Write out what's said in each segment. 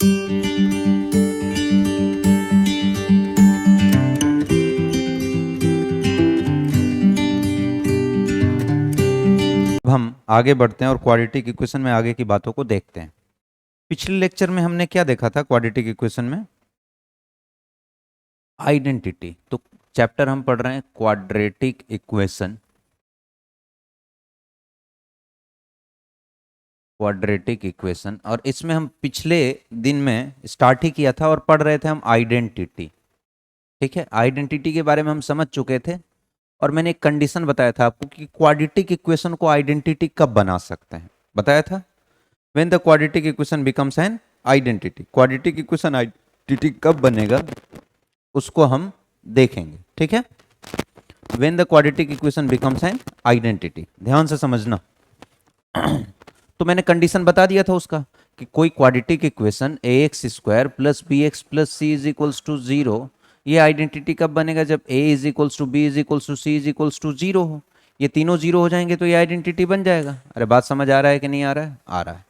अब हम आगे बढ़ते हैं और क्वाड्रेटिक इक्वेशन में आगे की बातों को देखते हैं। पिछले लेक्चर में हमने क्या देखा था क्वाड्रेटिक इक्वेशन में? आइडेंटिटी। तो चैप्टर हम पढ़ रहे हैं क्वाड्रेटिक इक्वेशन। क्वाड्रेटिक इक्वेशन, और इसमें हम पिछले दिन में स्टार्ट ही किया था और पढ़ रहे थे हम आइडेंटिटी। ठीक है, आइडेंटिटी के बारे में हम समझ चुके थे और मैंने एक कंडीशन बताया था आपको कि क्वाड्रेटिक इक्वेशन को आइडेंटिटी कब बना सकते हैं, बताया था। When the quadratic equation becomes an identity. Quadratic equation identity कब बनेगा उसको हम देखेंगे। ठीक है, when the quadratic equation becomes an identity, ध्यान से समझना। तो मैंने कंडीशन बता दिया था उसका कि कोई quadratic equation ax square plus B x plus C is equals to zero, ये आइडेंटिटी कब बनेगा? जब a is equals to B is equals to C is equals to zero हो। ये तीनों जीरो हो जाएंगे तो ये आइडेंटिटी बन जाएगा। अरे बात समझ आ रहा है कि नहीं आ रहा है? आ रहा है।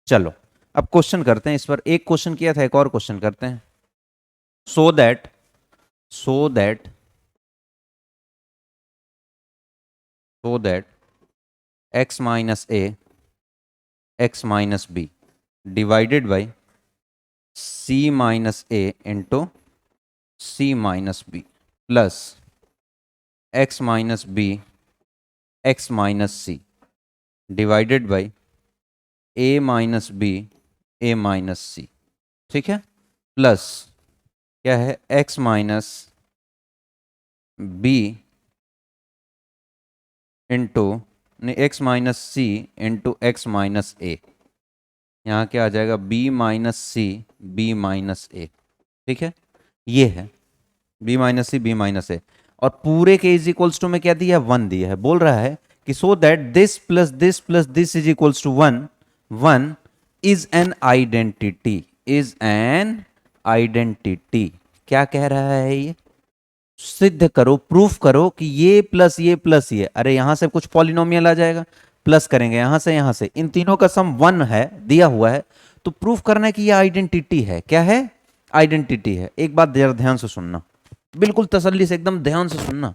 चलो अब क्वेश्चन करते हैं। इस पर एक क्वेश्चन किया था, एक और क्वेश्चन करते हैं। So that x minus a x minus b divided by c minus a into c minus b plus x minus b x minus c divided by a minus b a minus c। ठीक है, plus क्या है? x minus b into x minus c into x minus a. यहाँ क्या आ जाएगा? b minus c b minus a. ठीक है, ये है b minus c b minus ए, और पूरे के इज इक्वल्स टू में क्या दिया है? 1 दिया है। बोल रहा है कि so that this plus this plus this is equals to 1 1 is an identity, is an identity. क्या कह रहा है ये? सिद्ध करो, प्रूफ करो कि ये प्लस ये प्लस ये। अरे यहां से कुछ पॉलिनोमियल आ जाएगा, प्लस करेंगे यहां से, इन तीनों का सम 1 है, दिया हुआ है। तो प्रूफ करना है कि ये आइडेंटिटी है। क्या है? आइडेंटिटी है। एक बात जरा ध्यान से सुनना, बिल्कुल तसल्ली से, एकदम ध्यान से सुनना।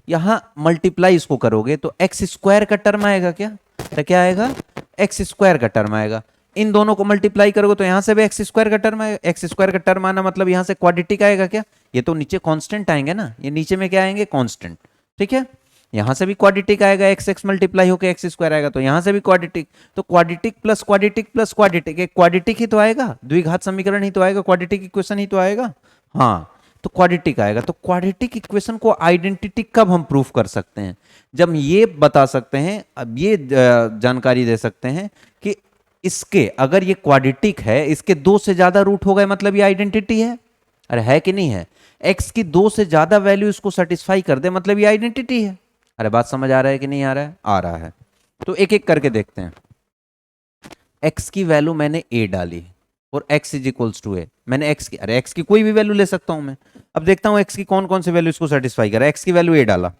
यहां मल्टीप्लाई इसको करोगे तो एक्स स्क्वायर का टर्म आएगा। क्या? तो क्या आएगा? एक्स स्क्वायर का टर्म आएगा। इन दोनों को मल्टीप्लाई करोगे तो यहां से भी एक्स स्क्वायर का टर्म आएगा। एक्स स्क्वायर का टर्म आना मतलब यहां से क्वाड्रेटिक आएगा। क्या? ये तो नीचे कांस्टेंट आएंगे ना, ये नीचे में क्या आएंगे? कांस्टेंट। ठीक है, यहां से भी क्वाड्रेटिक आएगा, एक्स एक्स मल्टीप्लाई होकर एक्स स्क्वायर आएगा, तो यहां से भी क्वाड्रेटिक। तो quadratic plus quadratic plus quadratic, एक क्वाड्रेटिक ही तो आएगा, द्विघात समीकरण ही तो आएगा, क्वाड्रेटिक इक्वेशन ही तो आएगा। हाँ, तो क्वाड्रेटिक आएगा। तो क्वाड्रेटिक इक्वेशन को आइडेंटिटी कब हम प्रूफ कर सकते हैं? जब ये बता सकते हैं, अब ये जानकारी दे सकते हैं कि इसके अगर ये क्वाड्रेटिक है, इसके 2 से ज्यादा रूट हो गए मतलब ये आइडेंटिटी है। अरे है कि नहीं है? x की 2 से ज्यादा वैल्यू इसको सेटिस्फाई कर दे मतलब ये आइडेंटिटी है। अरे बात समझ आ रहा है कि नहीं आ रहा है? आ रहा है। तो एक एक करके देखते हैं। x की वैल्यू मैंने a डाली और x is equals to a। मैंने x की, अरे x की कोई भी वैल्यू ले सकता हूं मैं। अब देखता हूं x की कौन कौन सी वैल्यू इसको सेटिस्फाई कर रहा है। x की वैल्यू a डाला,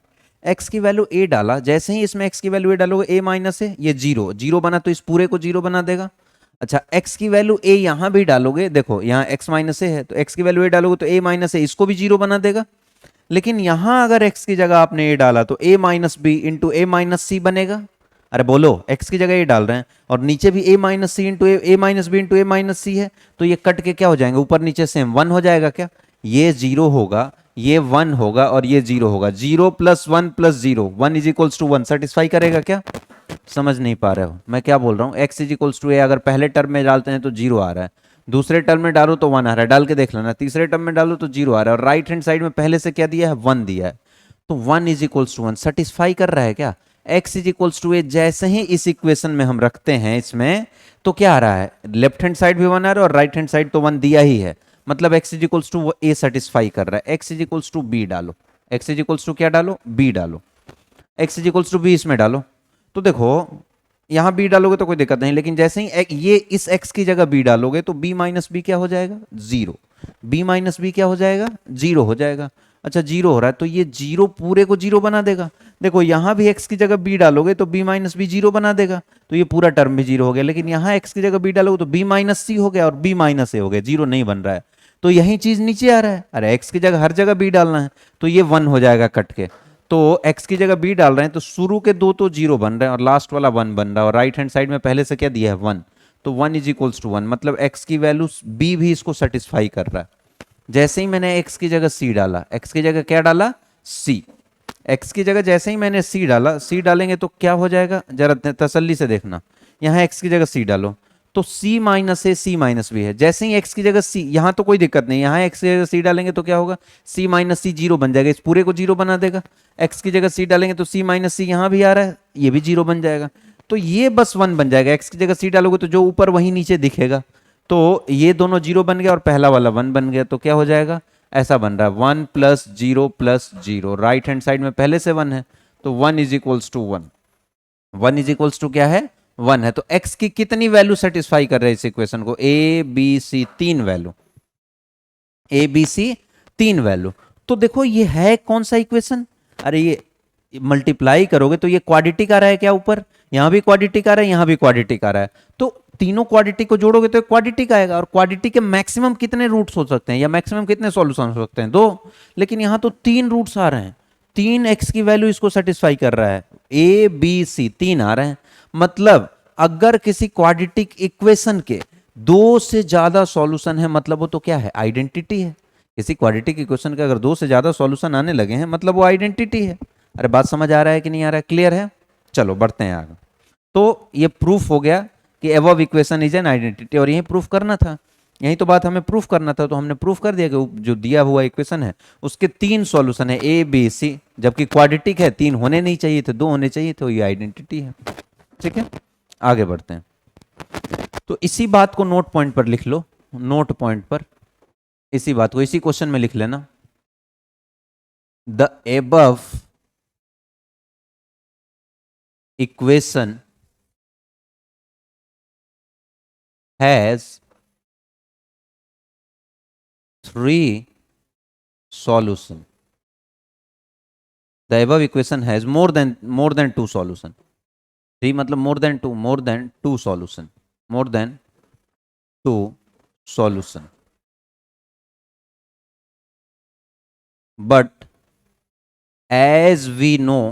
x की वैल्यू a डाला। जैसे ही इसमें x की वैल्यू a डालोगे, a माइनस है, ये जीरो जीरो बना तो इस पूरे को जीरो बना देगा। अच्छा, x की वैल्यू a यहां भी डालोगे, देखो यहां x माइनस है तो x की वैल्यू a डालोगे तो a माइनस है, इसको भी जीरो बना देगा। लेकिन यहां अगर x की जगह आपने a डाला तो a minus b into a minus c बनेगा। अरे बोलो, x की जगह a डाल रहे हैं और नीचे भी a minus c into a minus b into a minus c है, तो ये कट के क्या हो जाएंगे? ऊपर नीचे सेम 1 हो जाएगा। क्या? ये जीरो होगा, ये 1 होगा और ये जीरो होगा। 0 plus 1 plus 0, 1 is equals to 1 satisfy करेगा। क्या? समझ नहीं पा रहे हो मैं क्या बोल रहा हूँ? x इज इक्वल्स टू ए अगर पहले टर्म में डालते हैं तो जीरो आ रहा है, दूसरे टर्म में डालो तो 1 आ रहा है, डाल के देख लेना। तीसरे टर्म में डालो तो जीरो आ रहा है, और राइट हैंड साइड में पहले से क्या दिया है? 1 दिया है, तो 1 इज इक्वल्स टू 1 सेटिस्फाई कर रहा है। क्या? x इज इक्वल्स टू ए जैसे ही इस इक्वेशन में हम रखते हैं इसमें, तो क्या आ रहा है? लेफ्ट हैंड साइड भी 1 आ रहा है और राइट हैंड साइड तो 1 दिया ही है, मतलब x is equals to A satisfy कर रहा है। x is equals to B डालो, x इज इक्वल्स टू क्या डालो? b डालो। x is equals to B इसमें डालो, तो देखो यहां b डालोगे तो कोई दिक्कत नहीं, लेकिन जैसे ही ये इस x की जगह b डालोगे तो b माइनस बी क्या हो जाएगा? जीरो। b माइनस बी क्या हो जाएगा? जीरो हो जाएगा। अच्छा जीरो हो रहा है, तो ये जीरो पूरे को जीरो बना देगा। देखो यहाँ भी x की जगह b डालोगे तो b माइनस बी जीरो बना देगा, तो ये पूरा टर्म भी जीरो हो गया। लेकिन यहाँ x की जगह b डालोगे तो b माइनस सी हो गया और b माइनस ए हो गया, जीरो नहीं बन रहा है। तो यही चीज नीचे आ रहा है, अरे x की जगह हर जगह b डालना है, तो ये 1 हो जाएगा कट के। तो x की जगह b डाल रहे हैं तो शुरू के दो तो जीरो बन रहे हैं और लास्ट वाला 1 बन रहा है, और राइट हैंड साइड में पहले से क्या दिया है 1, तो 1 इज इक्वल्स टू 1, मतलब x की वैल्यू b भी इसको सेटिस्फाई कर रहा है। जैसे ही मैंने x की जगह c डाला, x की जगह क्या डाला c, x की जगह जैसे ही मैंने c डाला, c डालेंगे तो क्या हो जाएगा, जरा तसल्ली से देखना, यहाँ x की जगह c डालो तो c माइनस ए c माइनस बी है। जैसे ही x की जगह c, यहाँ तो कोई दिक्कत नहीं, यहाँ x की जगह c डालेंगे तो क्या होगा, c माइनस सी जीरो बन जाएगा, इस पूरे को जीरो बना देगा। x की जगह c डालेंगे तो c माइनस सी यहाँ भी आ रहा है, ये भी जीरो बन जाएगा, तो ये बस 1 बन जाएगा। x की जगह c डालोगे तो जो ऊपर वही नीचे दिखेगा, तो ये दोनों जीरो बन गया और पहला वाला 1 बन गया, तो क्या हो जाएगा, ऐसा बन रहा है 1 plus zero, right hand side में पहले से 1 है, तो 1 is equals to 1, 1 is equals to क्या है 1 है। तो x की कितनी वैल्यू सेटिस्फाई कर रहे हैं इस इक्वेशन को, a b c, 3 value, a b c 3 value. तो देखो ये है कौन सा इक्वेशन, अरे ये मल्टीप्लाई करोगे तो ये क्वाड्रेटिक आ रहा है क्या, ऊपर यहां भी क्वाड्रेटिक आ रहा है, यहां भी क्वाड्रेटिक आ रहा है, तो तीनों क्वाड्रेटिक को जोड़ोगे तो क्वाड्रेटिक आएगा। और क्वाड्रेटिक के मैक्सिमम कितने रूट्स हो सकते हैं या मैक्सिमम कितने सॉल्यूशन हो सकते हैं, 2, लेकिन यहां तो 3 रूट्स आ रहे हैं, 3 x की वैल्यू इसको सेटिस्फाई कर रहा है, a b c 3 आ रहे हैं। मतलब अगर किसी क्वाड्रेटिक इक्वेशन के 2 से ज्यादा सॉल्यूशन है, मतलब वो तो क्या है, आइडेंटिटी है। किसी क्वाड्रेटिक इक्वेशन के अगर 2 से ज्यादा सॉल्यूशन आने लगे हैं, मतलब वो आइडेंटिटी है। अरे बात समझ आ रहा है कि नहीं आ रहा है, क्लियर है, चलो बढ़ते हैं आगे। तो ये प्रूफ हो गया कि above equation is an identity, और यही प्रूफ करना था, यही तो बात हमें प्रूफ करना था, तो हमने प्रूफ कर दिया कि जो दिया हुआ इक्वेशन है उसके 3 सॉल्यूशन है ए बी सी, जबकि क्वाड्रेटिक है 3 होने नहीं चाहिए थे, 2 होने चाहिए, तो ये आइडेंटिटी है। ठीक है, आगे बढ़ते हैं। तो इसी बात को नोट पॉइंट पर लिख लो, नोट पॉइंट पर इसी बात को इसी क्वेश्चन में लिख लेना, the above equation has 3 solution. The above equation has more than 2 solution. 3 मतलब more than 2 solution, more than 2 solution. But as we know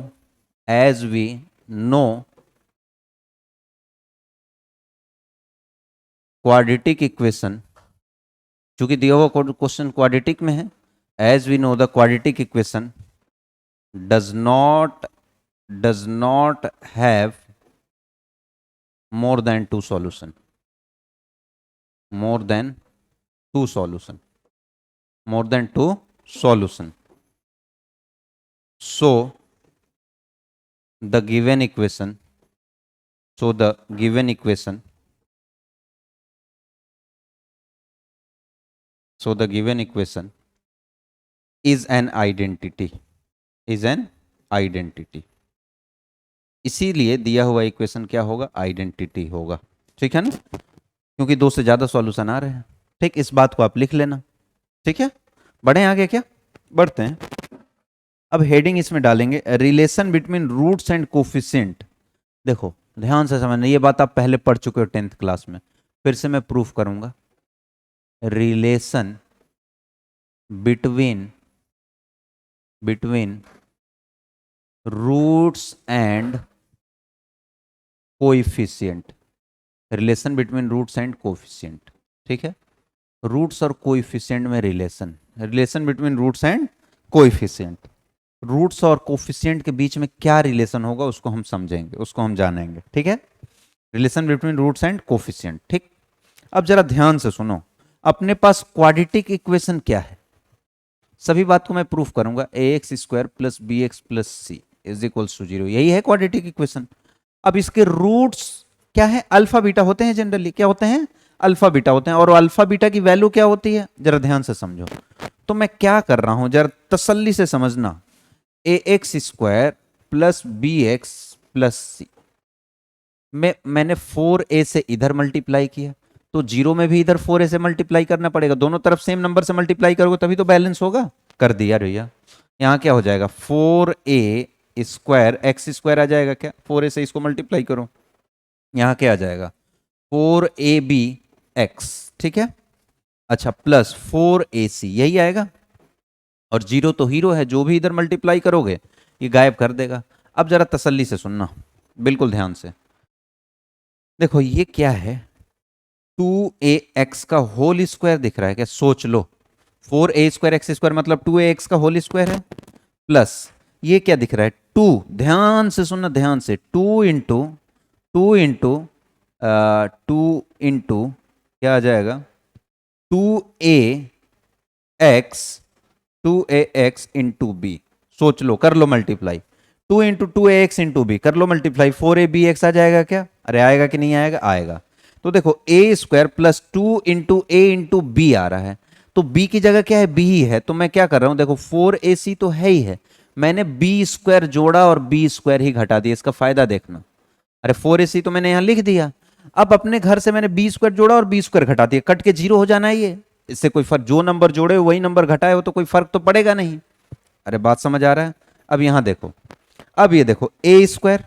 quadratic equation, चूंकि दिया हुआ क्वेश्चन क्वाड्रेटिक में है, as we know the quadratic equation does not have more than 2 solution, more than 2 solution, more than 2 solution. So the given equation So the given equation is an identity, इसीलिए दिया हुआ equation क्या होगा, identity होगा। ठीक है ना, क्योंकि 2 से ज्यादा सॉल्यूशन आ रहे हैं। ठीक, इस बात को आप लिख लेना। ठीक है, बढ़े आगे, क्या बढ़ते हैं। अब हेडिंग इसमें डालेंगे relation between roots and coefficient. देखो ध्यान से समझना, ये बात आप पहले पढ़ चुके हो 10th क्लास में, फिर से मैं प्रूफ करूंगा। Relation between roots and coefficient, relation between roots and coefficient. ठीक है, रूट्स और कोएफिशिएंट में relation between roots and coefficient, roots और कोएफिशिएंट के बीच में क्या रिलेशन होगा उसको हम समझेंगे, उसको हम जानेंगे। ठीक है, relation between roots and coefficient. ठीक, अब जरा ध्यान से सुनो, अपने पास क्वाड्रेटिक इक्वेशन क्या है, सभी बात को मैं प्रूफ करूंगा। ax square plus B x plus C is equals to 0, यही है क्वाड्रेटिक इक्वेशन। अब इसके रूट्स क्या है, अल्फा बीटा होते हैं, जनरली क्या होते हैं, अल्फा बीटा होते हैं, और अल्फा बीटा की वैल्यू क्या होती है, जरा ध्यान से समझो। तो मैं क्या कर रहा हूं, जरा तसल्ली से समझना, ax square plus B x plus c, मैंने 4a से इधर मल्टीप्लाई किया, तो 0 में भी इधर 4a से मल्टीप्लाई करना पड़ेगा, दोनों तरफ सेम नंबर से मल्टीप्लाई करोगे तभी तो बैलेंस होगा। कर दिया भैया, यहाँ क्या हो जाएगा 4a² एक्स स्क्वायर आ जाएगा क्या, 4a से इसको मल्टीप्लाई करो, यहाँ क्या आ जाएगा 4ab(x), ठीक है। अच्छा प्लस 4ac यही आएगा, और जीरो तो हीरो है, जो भी इधर मल्टीप्लाई करोगे ये गायब कर देगा। अब जरा तसल्ली से सुनना, बिल्कुल ध्यान से देखो, ये क्या है 2ax का होल स्क्वायर दिख रहा है क्या, सोच लो 4a² एक्स स्क्वायर मतलब 2ax का होल स्क्वायर है, प्लस ये क्या दिख रहा है 2, ध्यान से सुनना ध्यान से, 2 इंटू क्या आ जाएगा 2ax इंटू बी, सोच लो कर लो multiply, 2 into 2ax into b कर लो मल्टीप्लाई, 4abx आ जाएगा क्या, अरे आएगा कि नहीं आएगा, आएगा। तो देखो a² plus 2 into a into b आ रहा है, तो b की जगह क्या है b ही है, तो मैं क्या कर रहा हूं देखो 4ac तो है ही है, मैंने b² जोड़ा और b² ही घटा दिया, इसका फायदा देखना। अरे 4ac तो मैंने यहां लिख दिया, अब अपने घर से मैंने b² जोड़ा और b² घटा दिया, कट के जीरो हो जाना है ये, इससे कोई फर्क, जो नंबर जोड़े वही नंबर घटाए हो तो कोई फर्क तो पड़ेगा नहीं। अरे बात समझ आ रहा है। अब यहां देखो, अब ये देखो a²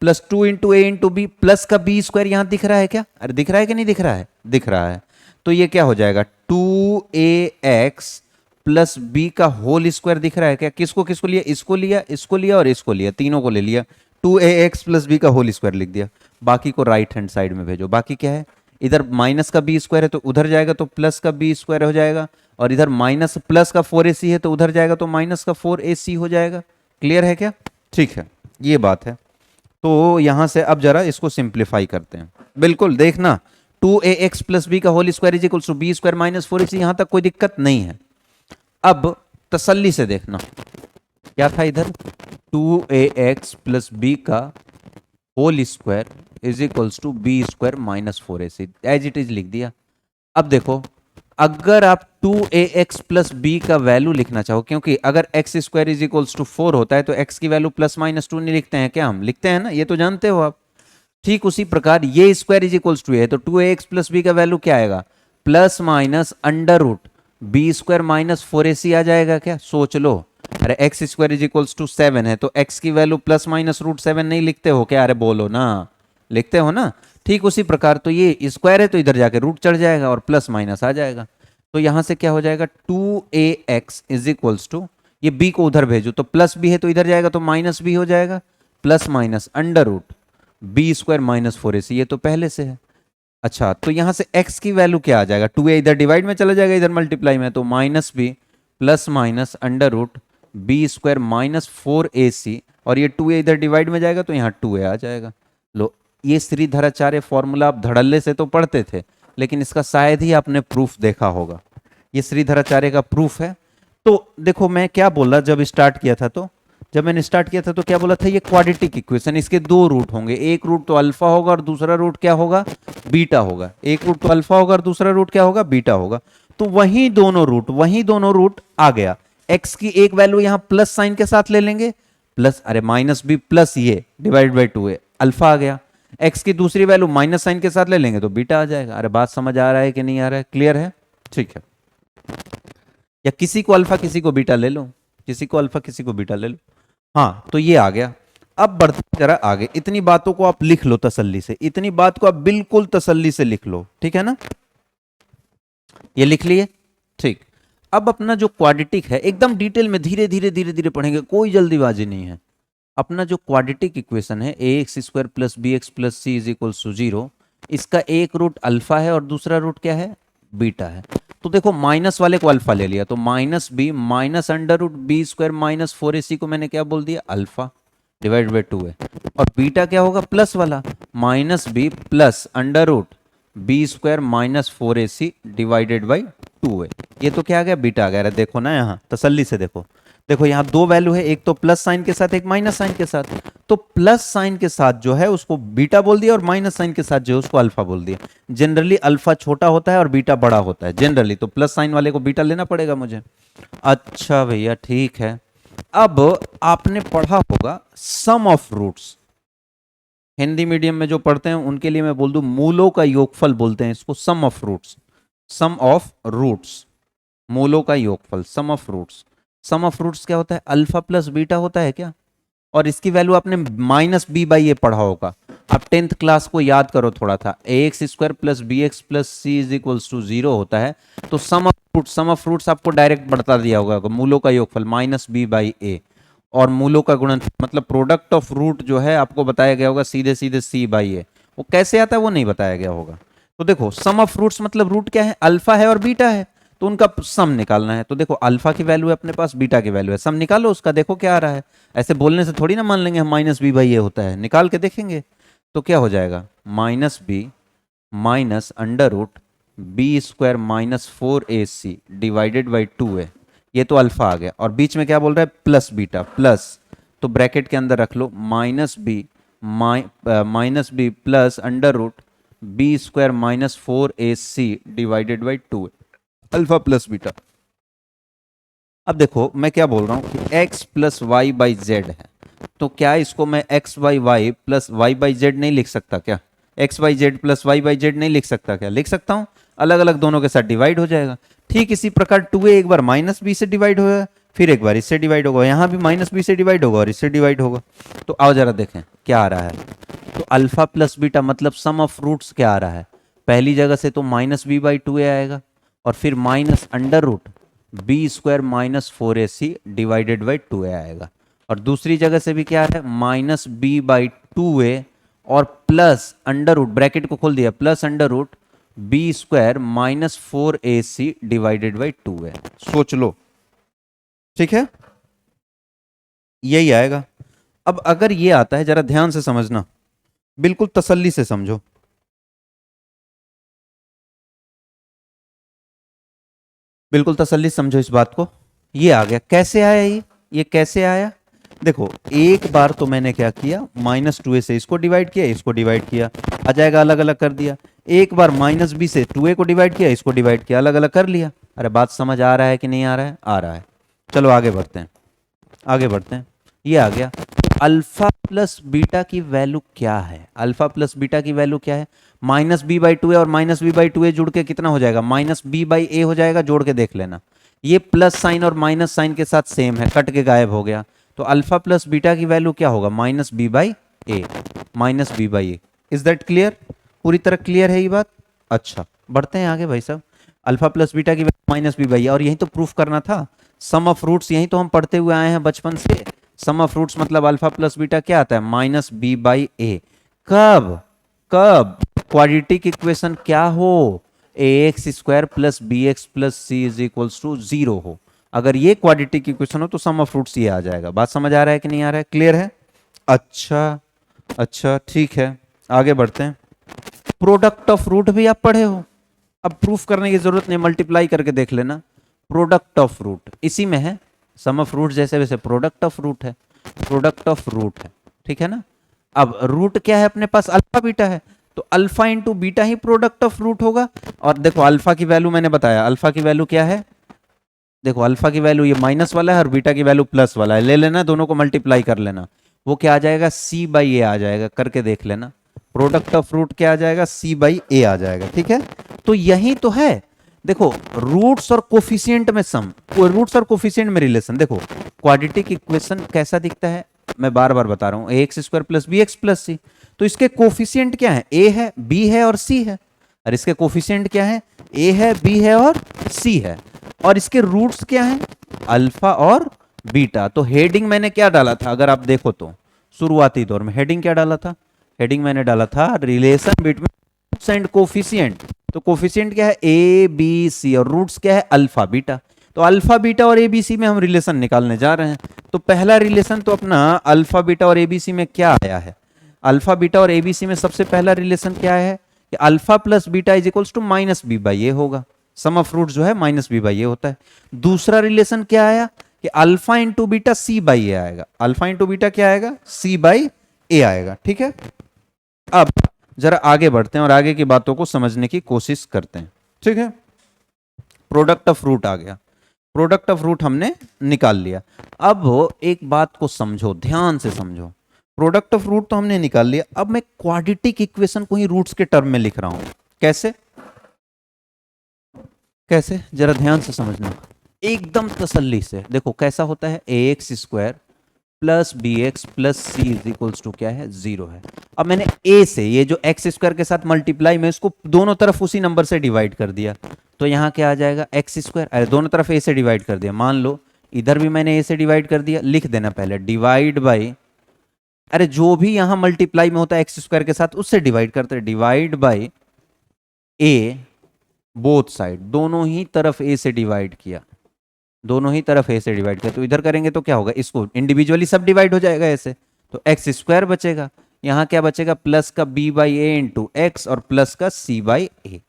plus 2 into a into B plus का b² यहां दिख रहा है क्या, अरे दिख रहा है कि नहीं दिख रहा है, दिख रहा है। तो ये क्या हो जाएगा 2ax प्लस बी का होल स्क्वायर दिख रहा है क्या, किसको किसको लिया, इसको लिया, इसको लिया और इसको लिया, तीनों को ले लिया, 2ax प्लस बी का होल स्क्वायर लिख दिया, बाकी को राइट हैंड साइड में भेजो। बाकी क्या है, इधर माइनस का b² है तो उधर जाएगा तो प्लस का b² हो जाएगा, और इधर माइनस प्लस का 4ac है तो उधर जाएगा तो माइनस का 4ac हो जाएगा। क्लियर है क्या, ठीक है, ये बात है। तो यहां से अब जरा इसको सिंप्लीफाई करते हैं, बिल्कुल देखना 2ax प्लस बी का whole square is equal to b² minus 4ac, यहां तक कोई दिक्कत नहीं है। अब तसल्ली से देखना क्या था इधर 2ax प्लस बी का whole square is equals to b² minus 4ac, as it is लिख दिया। अब देखो अगर आप 2ax प्लस बी का वैल्यू लिखना चाहो, क्योंकि अगर x² इज इक्वल्स टू 4 होता है तो x की वैल्यू प्लस माइनस 2 नहीं लिखते हैं क्या, हम लिखते हैं ना, ये तो जानते हो आप। ठीक उसी प्रकार ये स्क्वायर इज इक्वल्स टू है, तो 2ax प्लस बी का वैल्यू क्या आएगा plus minus under root b² minus 4ac आ जाएगा क्या, सोच लो। अरे x² इज इक्वल्स टू 7 है तो x की वैल्यू प्लस माइनस √7 नहीं लिखते हो क्या, अरे बोलो ना, लिखते हो ना। ठीक उसी प्रकार तो ये स्क्वायर है तो इधर जाके रूट चढ़ जाएगा और प्लस माइनस आ जाएगा, तो यहां से क्या हो जाएगा 2ax इज इक्वल्स टू, ये b को उधर भेजो तो प्लस b है तो इधर जाएगा तो माइनस b हो जाएगा, plus minus under root b² minus 4ac, ये तो पहले से है। अच्छा तो यहां से x की वैल्यू क्या आ जाएगा, 2a इधर डिवाइड में चला जाएगा इधर मल्टीप्लाई में, तो minus b plus minus under root b² minus 4ac, और ये 2a इधर डिवाइड में जाएगा तो यहाँ 2a आ जाएगा। लो ये श्रीधराचार्य फॉर्मूला आप धड़ल्ले से तो पढ़ते थे, लेकिन इसका शायद ही आपने प्रूफ देखा होगा, ये श्रीधराचार्य का प्रूफ है। तो देखो मैं क्या बोला जब स्टार्ट किया था, तो जब मैंने स्टार्ट किया था तो क्या बोला था, ये क्वाड्रेटिक इक्वेशन, इसके दो रूट होंगे, एक रूट तो अल्फा होगा और दूसरा रूट क्या होगा बीटा होगा, एक रूट तो अल्फा होगा और दूसरा रूट क्या होगा बीटा होगा। तो वही दोनों रूट आ गया, एक्स की एक वैल्यू यहां प्लस साइन के साथ ले लेंगे, प्लस अरे माइनस बी प्लस ये डिवाइड बाई 2 है, अल्फा आ गया, एक्स की दूसरी वैल्यू माइनस साइन के साथ ले लेंगे तो बीटा आ जाएगा। अरे बात समझ आ रहा है कि नहीं आ रहा है, क्लियर है, ठीक है। या किसी को अल्फा किसी को बीटा ले लो, किसी को अल्फा किसी को बीटा ले लो, हाँ तो ये आ गया। अब बढ़ते जरा आगे, इतनी बातों को आप लिख लो तसल्ली से, इतनी बात को आप बिल्कुल तसल्ली से लिख लो, ठीक है ना, ये लिख लिए, ठीक। अब अपना जो क्वाड्रेटिक है एकदम डिटेल में धीरे धीरे धीरे धीरे पढ़ेंगे, कोई जल्दीबाजी नहीं है। अपना जो क्वाड्रेटिक इक्वेशन है ax² plus bx plus c is equals to 0, इसका एक रूट अल्फा है और दूसरा रूट क्या है बीटा है। तो देखो माइनस वाले को अल्फा ले लिया तो minus B minus under root b² minus 4ac को मैंने क्या बोल दिया अल्फा डिवाइड बाई 2 है, और बीटा क्या होगा प्लस वाला minus B plus under root b² minus 4ac divided by 2 है। ये तो क्या आ गया बीटा आ गया, देखो ना यहाँ तसल्ली से देखो, देखो यहाँ दो वैल्यू है, एक तो प्लस साइन के साथ एक माइनस साइन के साथ, तो प्लस साइन के साथ जो है उसको बीटा बोल दिया और माइनस साइन के साथ जो है उसको अल्फा बोल दिया। जनरली अल्फा छोटा होता है और बीटा बड़ा होता है जनरली, तो प्लस साइन वाले को बीटा लेना पड़ेगा मुझे। अच्छा भैया ठीक है। अब आपने पढ़ा होगा sum of roots, Hindi medium में जो पढ़ते हैं उनके लिए मैं बोल दूं मूलों का योगफल बोलते हैं इसको, sum of roots, sum of roots, मूलों का योगफल, sum of roots. Sum of roots क्या होता है, अल्फा प्लस बीटा होता है क्या। और इसकी वैल्यू आपने माइनस बी बाई ए पढ़ा होगा, आप 10th क्लास को याद करो थोड़ा था, a x square plus B x plus C is equals to 0 होता है। तो सम ऑफ रूट्स आपको डायरेक्ट बता दिया होगा, मूलों का योगफल माइनस बी बाई ए, और मूलों का गुणनफल मतलब प्रोडक्ट ऑफ रूट जो है आपको बताया गया होगा सीधे सीधे सी बाई ए। वो कैसे आता है वो नहीं बताया गया होगा। तो देखो सम ऑफ रूट्स मतलब रूट क्या है, अल्फा है और बीटा है, तो उनका सम निकालना है। तो देखो अल्फा की वैल्यू है अपने पास, बीटा की वैल्यू है, सम निकालो उसका, देखो क्या आ रहा है। ऐसे बोलने से थोड़ी ना मान लेंगे हम माइनस बी बाई ए होता है, निकाल के देखेंगे। तो क्या हो जाएगा, minus B minus under root B square minus 4ac divided by 2a, ये तो अल्फा आ गया। और बीच में क्या बोल रहा है, प्लस बीटा प्लस, तो ब्रैकेट के अंदर रख लो minus B plus under root B square minus 4ac divided by 2a, alpha plus beta. अब देखो मैं क्या बोल रहा हूं कि x plus y by z है, तो क्या इसको मैं x by y plus y by z नहीं लिख सकता क्या, x by z plus y by z नहीं लिख सकता क्या, लिख सकता हूं, अलग अलग दोनों के साथ डिवाइड हो जाएगा। ठीक इसी प्रकार 2a एक बार माइनस बी से डिवाइड होगा, फिर एक बार इससे डिवाइड होगा, यहां भी माइनस बी से डिवाइड होगा और इससे डिवाइड होगा। तो आओ जरा देखें क्या आ रहा है। तो अल्फा प्लस बीटा मतलब सम ऑफ रूट्स क्या आ रहा है, पहली जगह से तो माइनस बी बाई 2a आएगा, और फिर minus under root B square minus 4ac divided by 2a आएगा। और दूसरी जगह से भी क्या है, माइनस बी बाई 2a और प्लस अंडर रूट, ब्रैकेट को खोल दिया, plus under root B square minus 4ac divided by 2a। सोच लो, ठीक है, यही आएगा। अब अगर ये आता है, जरा ध्यान से समझना, बिल्कुल तसल्ली से समझो, बिल्कुल तसल्ली समझो इस बात को। ये आ गया, कैसे आया ये कैसे आया, देखो एक बार तो मैंने क्या किया, माइनस 2a से इसको डिवाइड किया, इसको डिवाइड किया, आ जाएगा, अलग अलग कर दिया। एक बार माइनस बी से 2a को डिवाइड किया, इसको डिवाइड किया, अलग अलग कर लिया। अरे बात समझ आ रहा है कि नहीं आ रहा है, आ रहा है। चलो आगे बढ़ते हैं, आगे बढ़ते हैं। ये आ गया, अल्फा प्लस बीटा की वैल्यू क्या है, अल्फा प्लस बीटा की वैल्यू क्या है, माइनस बी बाई 2a और माइनस बी बाई 2a जुड़ के कितना हो जाएगा, माइनस बी बाई ए हो जाएगा, जोड़ के देख लेना। ये प्लस साइन और माइनस साइन के साथ सेम है, कट के गायब हो गया। तो अल्फा प्लस बीटा की वैल्यू क्या होगा, minus B by A, minus B by A. Is that clear, पूरी तरह क्लियर है ये बात। अच्छा बढ़ते हैं आगे भाई साहब, अल्फा प्लस बीटा की वैल्यू माइनस बी बाई ए, और यही तो प्रूफ करना था। सम ऑफ रूट्स यही तो हम पढ़ते हुए आए हैं बचपन से, सम ऑफ रूट्स मतलब अल्फा प्लस बीटा क्या आता है, माइनस बी बाई ए। कब कब क्वाड्रेटिक इक्वेशन क्या हो, a x square plus B x plus C is equals to 0 हो। अगर ये क्वाड्रेटिक इक्वेशन हो तो सम ऑफ रूट्स ये आ जाएगा। बात समझ आ रहा है कि नहीं आ रहा है, क्लियर है। अच्छा अच्छा ठीक है, आगे बढ़ते हैं। प्रोडक्ट ऑफ रूट भी आप पढ़े हो, अब प्रूफ करने की जरूरत नहीं, मल्टीप्लाई करके देख लेना। प्रोडक्ट ऑफ रूट इसी में है, सम ऑफ रूट जैसे वैसे प्रोडक्ट ऑफ रूट है, प्रोडक्ट ऑफ रूट है, ठीक है ना। अब रूट क्या है अपने पास, अल्फा बीटा है, तो अल्फा इंटू बीटा ही प्रोडक्ट ऑफ रूट होगा। और देखो अल्फा की वैल्यू मैंने बताया, अल्फा की वैल्यू क्या है, देखो अल्फा की वैल्यू ये माइनस वाला है और बीटा की वैल्यू प्लस वाला है, ले लेना, दोनों को मल्टीप्लाई कर लेना। वो क्या आ जाएगा, सी बाई ए आ जाएगा, करके देख लेना। प्रोडक्ट ऑफ रूट क्या आ जाएगा, सी बाई ए आ जाएगा, ठीक है। तो यही तो है, देखो रूट्स और कोफिशिएंट में सम, रूट्स और कोफिशिएंट में रिलेशन। देखो क्वाड्रेटिक इक्वेशन कैसा दिखता है, मैं बार बार बता रहा हूं, a x square plus B x plus c, तो इसके कोफिशिएंट क्या है, ए है, बी है और सी है। और इसके कोफिशिएंट क्या है, ए है, बी है और सी है। और इसके रूट्स क्या हैं, अल्फा और बीटा। तो हेडिंग मैंने क्या डाला था, अगर आप देखो तो शुरुआती दौर में हेडिंग क्या डाला था, हेडिंग मैंने डाला था relation between roots and coefficient. तो कोफिशिएंट क्या है, ए बी सी, और रूट्स क्या है, अल्फा बीटा। तो अल्फा बीटा और एबीसी में हम रिलेशन निकालने जा रहे हैं। तो पहला रिलेशन तो अपना अल्फा बीटा और एबीसी में क्या आया है, अल्फा बीटा और एबीसी में सबसे पहला रिलेशन क्या है कि alpha plus beta is equals to minus B by a होगा, सम ऑफ रूट जो है माइनस बी बाई ए होता है। दूसरा रिलेशन क्या आया कि alpha into beta c by a आएगा, अल्फा इंटू बीटा क्या आएगा, सी बाई ए आएगा, ठीक है। अब जरा आगे बढ़ते हैं और आगे की बातों को समझने की कोशिश करते हैं, ठीक है। प्रोडक्ट ऑफ रूट आ गया, प्रोडक्ट ऑफ रूट हमने निकाल लिया। अब एक बात को समझो, ध्यान से समझो, प्रोडक्ट ऑफ रूट तो हमने निकाल लिया, अब मैं क्वाड्रेटिक इक्वेशन को ही रूट्स के टर्म में लिख रहा हूं। कैसे कैसे, जरा ध्यान से समझना। एकदम तसल्ली से देखो कैसा होता है, a x square plus B x plus C is equals to क्या है, 0 है। अब मैंने ए से ये जो एक्स स्क्वायर के साथ मल्टीप्लाई में इसको दोनों तरफ उसी नंबर से डिवाइड कर दिया, तो यहाँ क्या आ जाएगा, एक्स स्क्वायर, अरे दोनों तरफ ए से डिवाइड कर दिया, मान लो इधर भी मैंने ए से डिवाइड कर दिया, लिख देना पहले डिवाइड बाई, अरे जो भी यहां मल्टीप्लाई में होता है एक्स स्क्वायर के साथ उससे डिवाइड करते हैं, divide by A both side, दोनों ही तरफ ए से डिवाइड किया, दोनों ही तरफ ए से डिवाइड किया, तो इधर करेंगे तो क्या होगा, इसको इंडिविजुअली सब डिवाइड हो जाएगा ऐसे, तो एक्स स्क्वायर बचेगा, यहां क्या बचेगा, प्लस का b by a into x और प्लस का c by A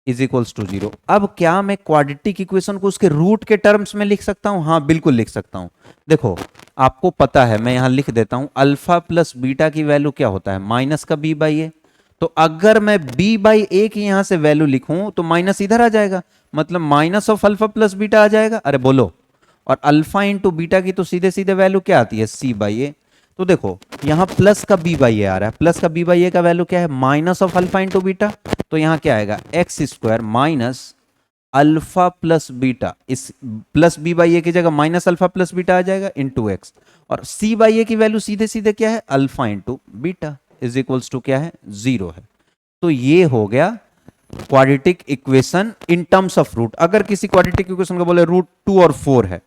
is equals to 0। अब क्या मैं क्वाड्रेटिक इक्वेशन को उसके रूट के टर्म्स में लिख सकता हूं, हाँ बिल्कुल लिख सकता हूं। देखो आपको पता है, मैं यहां लिख देता हूं, अल्फा प्लस बीटा की वैल्यू क्या होता है, माइनस का बी बाई ए, तो अगर मैं बी बाई ए की यहां से वैल्यू लिखूं तो माइनस इधर आ जाएगा, मतलब minus of alpha plus beta आ जाएगा, अरे बोलो, और अल्फा इंटू बीटा की तो सीधे सीधे वैल्यू क्या आती है, सी बाई ए, तो देखो यहां प्लस का बी बाई ए आ रहा है, प्लस का बी बाई ए का वैल्यू क्या है, minus of alpha into beta, तो यहां क्या आएगा, x square minus alpha plus beta, इस प्लस बी बाई ए की जगह माइनस अल्फा प्लस बीटा आ जाएगा इंटू एक्स, और सी बाई ए की वैल्यू सीधे सीधे क्या है, alpha into beta is equals to क्या है, 0 है। तो ये हो गया quadratic equation in terms of root. अगर किसी क्वाड्रेटिक इक्वेशन को बोले रूट 2 और 4 है,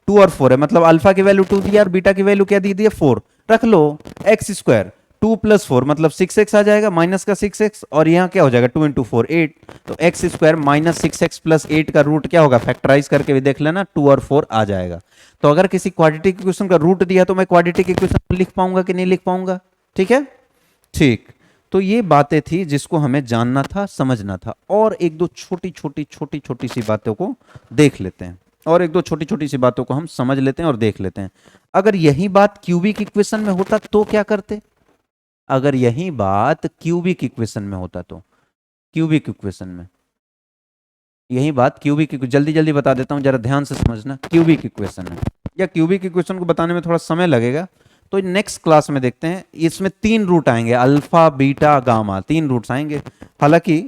2 और 4 है, मतलब अल्फा की वैल्यू 2 दिया और बीटा की वैल्यू क्या दी है, 4, रख लो, एक्स स्क्वायर 2 प्लस 4 मतलब 6x आ जाएगा, माइनस का 6x, और यहाँ क्या हो जाएगा 2 इंटू 4 8, तो x square minus 6x plus 8 का रूट क्या होगा, फैक्टराइज करके भी देख लेना, 2 और 4 आ जाएगा। तो अगर किसी क्वाड्रेटिक इक्वेशन का रूट दिया तो मैं क्वाड्रेटिक इक्वेशन लिख पाऊंगा कि नहीं लिख पाऊंगा, ठीक है, ठीक। तो ये बातें थी जिसको हमें जानना था, समझना था, और एक दो छोटी छोटी सी बातों को देख लेते हैं, और एक दो छोटी छोटी सी बातों को हम समझ लेते हैं और देख लेते हैं। अगर यही बात क्यूबिक इक्वेशन में होता तो क्या करते, अगर यही बात क्यूबिक इक्वेशन में होता तो, क्यूबिक इक्वेशन में यही बात क्यूबिक, जल्दी जल्दी बता देता हूं, जरा ध्यान से समझना, क्यूबिक इक्वेशन है, या क्यूबिक इक्वेशन को बताने में थोड़ा समय लगेगा, तो नेक्स्ट क्लास में देखते हैं। इसमें 3 रूट आएंगे, अल्फा बीटा गामा, 3 रूट्स आएंगे, हालांकि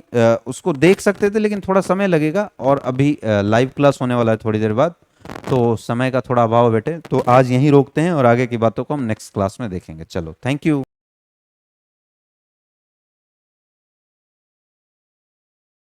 उसको देख सकते थे लेकिन थोड़ा समय लगेगा, और अभी लाइव क्लास होने वाला है थोड़ी देर बाद, तो समय का थोड़ा अभाव है बेटे, तो आज यहीं रोकते हैं और आगे की बातों को हम नेक्स्ट क्लास में देखेंगे। चलो, थैंक यू।